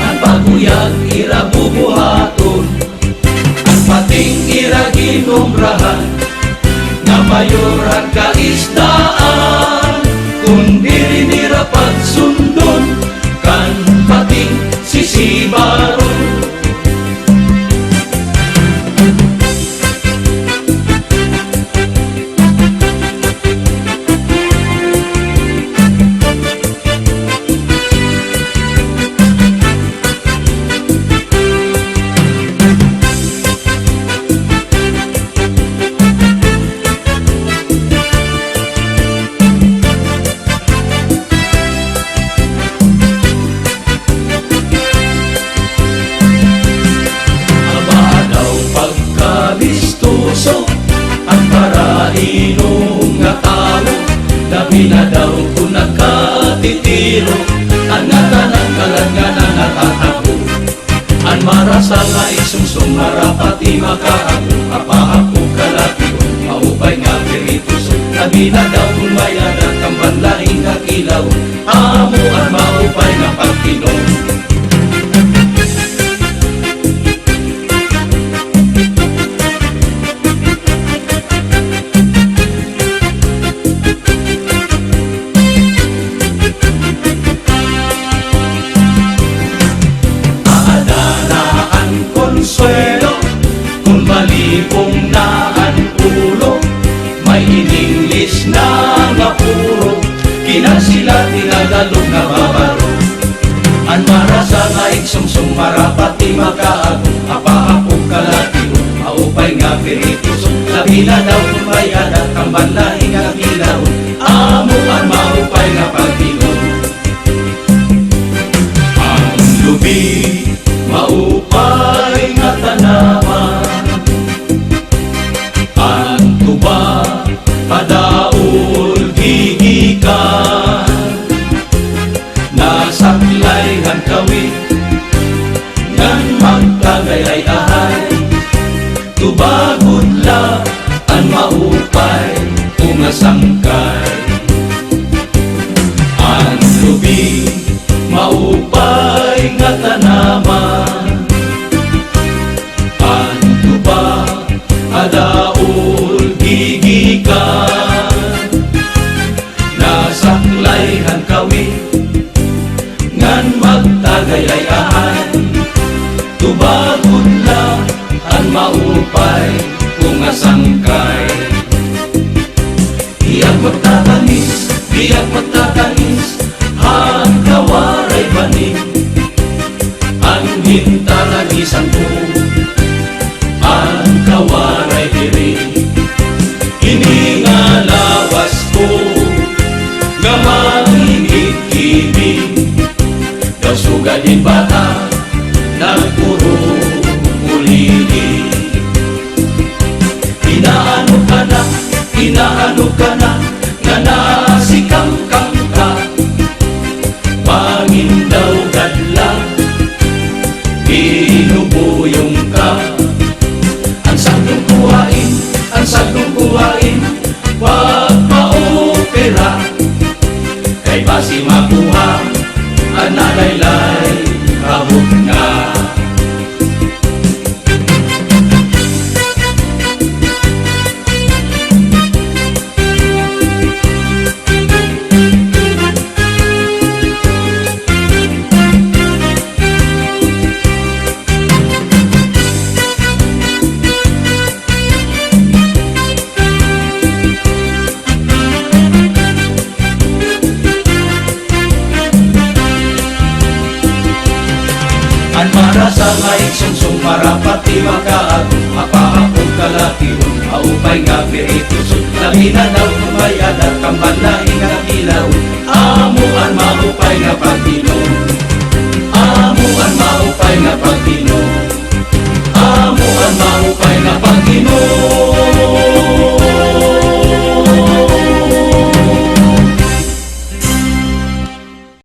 ang paguyag ira bubuhaton, ang pating ira ginumrahan, nga mayuran kaisdaan, kundi rin ira pagsundon, kan pating sisibaron. Ang parainong nga tao, labi na daw kung nakatitiro, ang natanang kalanganan natatago. Ang marasal na isungsong marapati makaago, apahapo kalapio, maupay nga pirituso, labi na daw kung mayadat ang banlaing kakilaw, amo ang maupay nga pagkinom. Konsuelo, kung malipong na ang ulo, may ininglis na nga puro, kina sila tinagalog na babaro. Ang marasa nga iksumsum marapati makaago, apahapong kalatiyo, maupay nga pirituso, labi na daw kumayadat ang banlaing nga kilaw, amo ang maupay nga pagkinom. Ang lubi maupay nga tanaman, ang tuba padaol gigikan, nasaklay ang kawit ngan magkagayay-ahay, tubagod la ang maupay umasangkay. Ang lubi maupay nga tanaman, ang tuba adaol gigikan, nasaklay ang kawit ngan magtagayay-ahan, tubagod la ang maupay umasangkay. Iyak magtatanis, iyak magtatanis, ang kawaray baning, ang hintaragisan ko, ang kawaray diri, iningalawas ko, nga mangingit-ibig, daw sugadin bata, nagpuro ulili. Inaano ka na, nga nasikangkang ka, pangindaw gadla, binubuyong ka. Ang saglong kuhain, wag maopera, kay basi makuha, ang nalaylay, kabog na. Marasa nga iksungsung marapati makaago, apahapong kalatiyo, maupay nga pirituso, labi na daw kumayadat ang banlaing nga kilaw, amo ang maupay nga pagkinom, amo ang maupay nga pagkinom, amo ang maupay nga pagkinom.